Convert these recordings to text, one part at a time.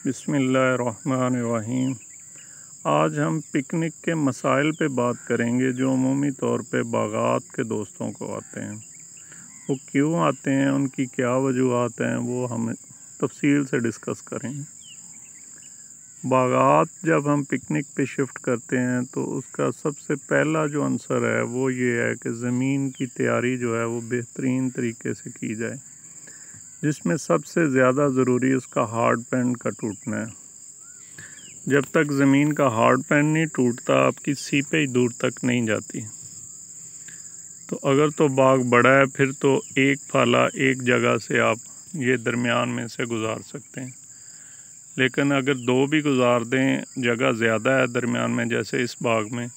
बिस्मिल्लाहिर्रहमानिर्रहीम। आज हम पिकनिक के मसाइल पे बात करेंगे जो अमूमी तौर पे बागात के दोस्तों को आते हैं। वो क्यों आते हैं, उनकी क्या वजूहात हैं, वो हम तफसील से डिस्कस करेंगे। बागात जब हम पिकनिक पे शिफ्ट करते हैं तो उसका सबसे पहला जो आंसर है वो ये है कि ज़मीन की तैयारी जो है वो बेहतरीन तरीके से की जाए, जिसमें सबसे ज़्यादा ज़रूरी उसका हार्ड पैन का टूटना है। जब तक ज़मीन का हार्ड पैन नहीं टूटता आपकी सीपेज दूर तक नहीं जाती। तो अगर तो बाग बड़ा है फिर तो एक फाला एक जगह से आप ये दरमियान में से गुज़ार सकते हैं, लेकिन अगर दो भी गुज़ार दें, जगह ज़्यादा है दरमियान में जैसे इस बाग में,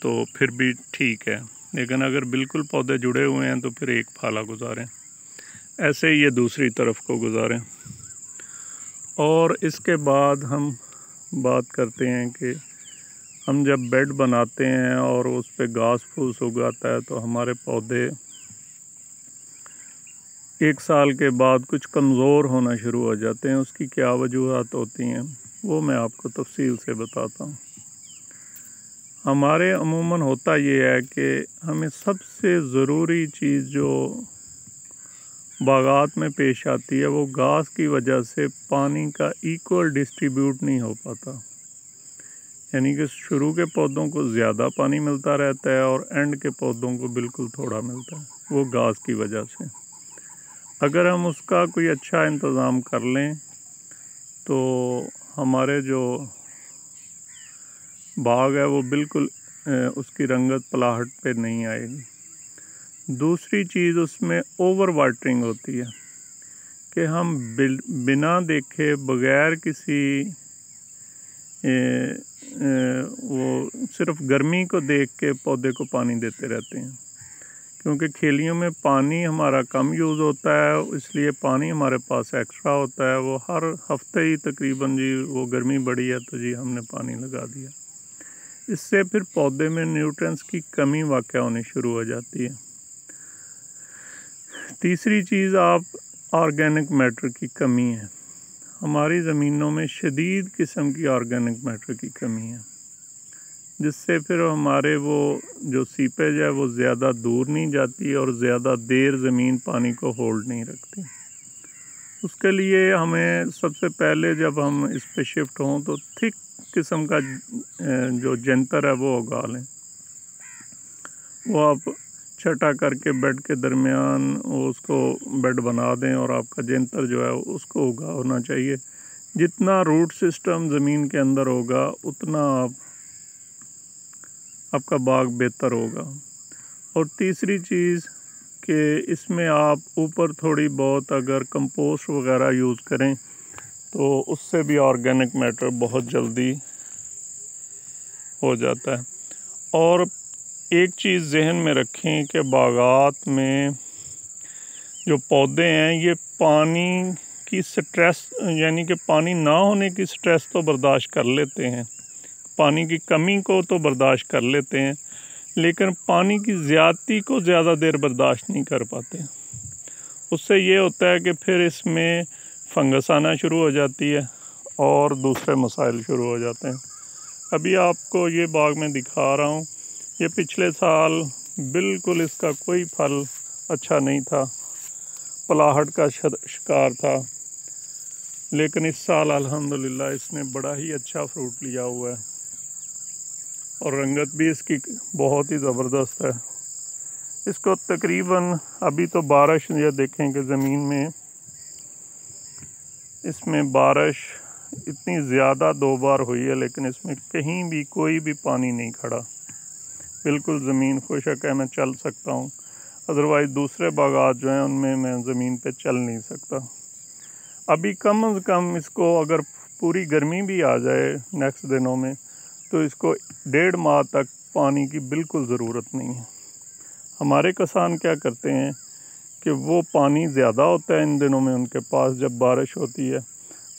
तो फिर भी ठीक है। लेकिन अगर बिल्कुल पौधे जुड़े हुए हैं तो फिर एक फाला गुज़ारें, ऐसे ही ये दूसरी तरफ को गुज़ारें। और इसके बाद हम बात करते हैं कि हम जब बेड बनाते हैं और उस पे घास फूस उगाता है तो हमारे पौधे एक साल के बाद कुछ कमज़ोर होना शुरू हो जाते हैं। उसकी क्या वजूहात होती हैं वो मैं आपको तफसील से बताता हूँ। हमारे अमूमन होता ये है कि हमें सबसे ज़रूरी चीज़ जो बागात में पेश आती है वो घास की वजह से पानी का इक्वल डिस्ट्रीब्यूट नहीं हो पाता। यानी कि शुरू के पौधों को ज़्यादा पानी मिलता रहता है और एंड के पौधों को बिल्कुल थोड़ा मिलता है, वो घास की वजह से। अगर हम उसका कोई अच्छा इंतज़ाम कर लें तो हमारे जो बाग है वो बिल्कुल उसकी रंगत पलाहट पे नहीं आएगी। दूसरी चीज़ उसमें ओवर वाटरिंग होती है कि हम बिना देखे बग़ैर किसी वो सिर्फ गर्मी को देख के पौधे को पानी देते रहते हैं, क्योंकि खेलियों में पानी हमारा कम यूज़ होता है, इसलिए पानी हमारे पास एक्स्ट्रा होता है। वो हर हफ्ते ही तकरीबन जी वो गर्मी बढ़ी है तो जी हमने पानी लगा दिया। इससे फिर पौधे में न्यूट्रिएंट्स की कमी वाक़या होनी शुरू हो जाती है। तीसरी चीज़ आप ऑर्गेनिक मैटर की कमी है। हमारी ज़मीनों में शदीद किस्म की ऑर्गेनिक मैटर की कमी है, जिससे फिर हमारे वो जो सीपेज है वो ज़्यादा दूर नहीं जाती और ज़्यादा देर ज़मीन पानी को होल्ड नहीं रखती। उसके लिए हमें सबसे पहले जब हम इस पे शिफ्ट हों तो थिक किस्म का जो जंतर है वो उगा लें। वो आप छटा करके बेड के दरमियान उसको बेड बना दें और आपका जंतर जो है उसको उगा होना चाहिए। जितना रूट सिस्टम ज़मीन के अंदर होगा उतना आपका बाग बेहतर होगा। और तीसरी चीज़ कि इसमें आप ऊपर थोड़ी बहुत अगर कंपोस्ट वगैरह यूज़ करें तो उससे भी ऑर्गेनिक मैटर बहुत जल्दी हो जाता है। और एक चीज़ जहन में रखें कि बागात में जो पौधे हैं ये पानी की स्ट्रेस, यानी कि पानी ना होने की स्ट्रेस तो बर्दाश्त कर लेते हैं, पानी की कमी को तो बर्दाश्त कर लेते हैं, लेकिन पानी की ज़्यादती को ज़्यादा देर बर्दाश्त नहीं कर पाते। उससे ये होता है कि फिर इसमें फंगस आना शुरू हो जाती है और दूसरे मसाइल शुरू हो जाते हैं। अभी आपको ये बाग में दिखा रहा हूँ, ये पिछले साल बिल्कुल इसका कोई फल अच्छा नहीं था, पलाहट का शिकार था, लेकिन इस साल अल्हम्दुलिल्लाह इसने बड़ा ही अच्छा फ्रूट लिया हुआ है और रंगत भी इसकी बहुत ही ज़बरदस्त है। इसको तकरीबन अभी तो बारिश, ये देखें कि ज़मीन में इसमें बारिश इतनी ज़्यादा 2 बार हुई है लेकिन इसमें कहीं भी कोई भी पानी नहीं खड़ा, बिल्कुल ज़मीन खुशक है, मैं चल सकता हूँ। अदरवाइज़ दूसरे बागात जो हैं उनमें मैं ज़मीन पे चल नहीं सकता। अभी कम से कम इसको अगर पूरी गर्मी भी आ जाए नेक्स्ट दिनों में तो इसको 1.5 माह तक पानी की बिल्कुल ज़रूरत नहीं है। हमारे किसान क्या करते हैं कि वो पानी ज़्यादा होता है इन दिनों में उनके पास, जब बारिश होती है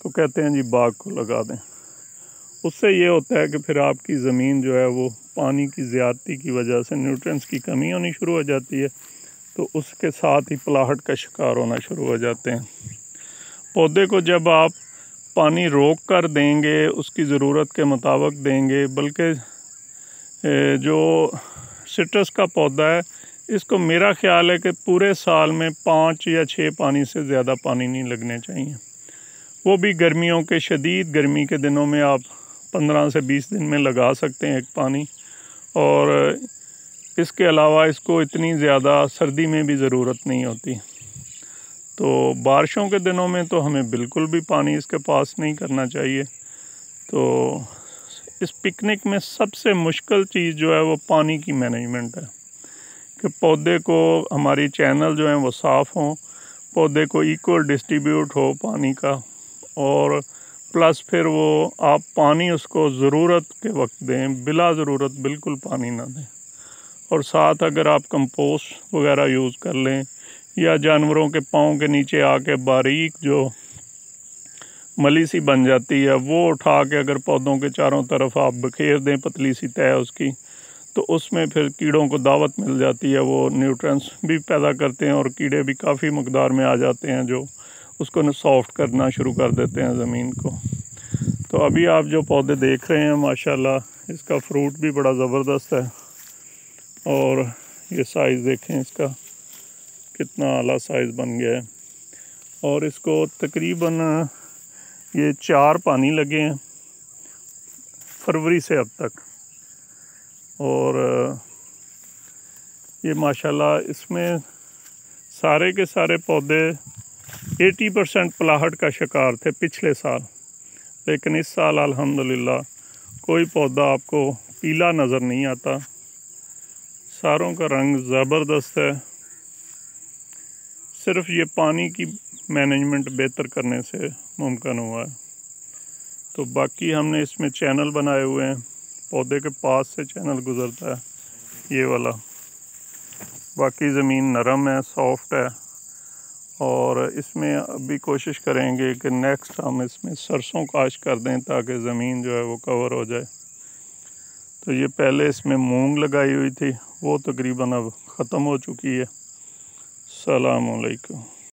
तो कहते हैं जी बाग को लगा दें। उससे ये होता है कि फिर आपकी ज़मीन जो है वो पानी की ज़्यादती की वजह से न्यूट्रिएंट्स की कमी होनी शुरू हो जाती है, तो उसके साथ ही पलाहट का शिकार होना शुरू हो जाते हैं। पौधे को जब आप पानी रोक कर देंगे, उसकी ज़रूरत के मुताबिक देंगे। बल्कि जो सिट्रस का पौधा है, इसको मेरा ख्याल है कि पूरे साल में 5 या 6 पानी से ज़्यादा पानी नहीं लगने चाहिए। वो भी गर्मियों के शदीद गर्मी के दिनों में आप 15 से 20 दिन में लगा सकते हैं एक पानी। और इसके अलावा इसको इतनी ज़्यादा सर्दी में भी ज़रूरत नहीं होती। तो बारिशों के दिनों में तो हमें बिल्कुल भी पानी इसके पास नहीं करना चाहिए। तो इस पिकनिक में सबसे मुश्किल चीज़ जो है वो पानी की मैनेजमेंट है कि पौधे को, हमारी चैनल जो हैं वो साफ़ हों, पौधे को इक्वल डिस्ट्रीब्यूट हो पानी का, और प्लस फिर वो आप पानी उसको ज़रूरत के वक्त दें, बिला ज़रूरत बिल्कुल पानी ना दें। और साथ अगर आप कंपोस्ट वगैरह यूज़ कर लें या जानवरों के पाँव के नीचे आके बारीक जो मली सी बन जाती है वो उठा के अगर पौधों के चारों तरफ आप बखेर दें, पतली सी तय उसकी, तो उसमें फिर कीड़ों को दावत मिल जाती है। वो न्यूट्रिएंट्स भी पैदा करते हैं और कीड़े भी काफ़ी मकदार में आ जाते हैं जो उसको सॉफ्ट करना शुरू कर देते हैं ज़मीन को। तो अभी आप जो पौधे देख रहे हैं माशाल्लाह इसका फ्रूट भी बड़ा ज़बरदस्त है। और ये साइज़ देखें इसका कितना आला साइज़ बन गया है। और इसको तकरीबन ये 4 पानी लगे हैं फरवरी से अब तक। और ये माशाल्लाह इसमें सारे के सारे पौधे 80% पलाहट का शिकार थे पिछले साल, लेकिन इस साल अल्हम्दुलिल्लाह कोई पौधा आपको पीला नज़र नहीं आता। सारों का रंग ज़बरदस्त है। सिर्फ ये पानी की मैनेजमेंट बेहतर करने से मुमकिन हुआ है। तो बाकी हमने इसमें चैनल बनाए हुए हैं, पौधे के पास से चैनल गुज़रता है ये वाला। बाकी ज़मीन नरम है, सॉफ्ट है। और इसमें अभी कोशिश करेंगे कि नेक्स्ट हम इसमें सरसों काश कर दें ताकि ज़मीन जो है वो कवर हो जाए। तो ये पहले इसमें मूंग लगाई हुई थी, वो तकरीबन अब ख़त्म हो चुकी है। अस्सलामु अलैकुम।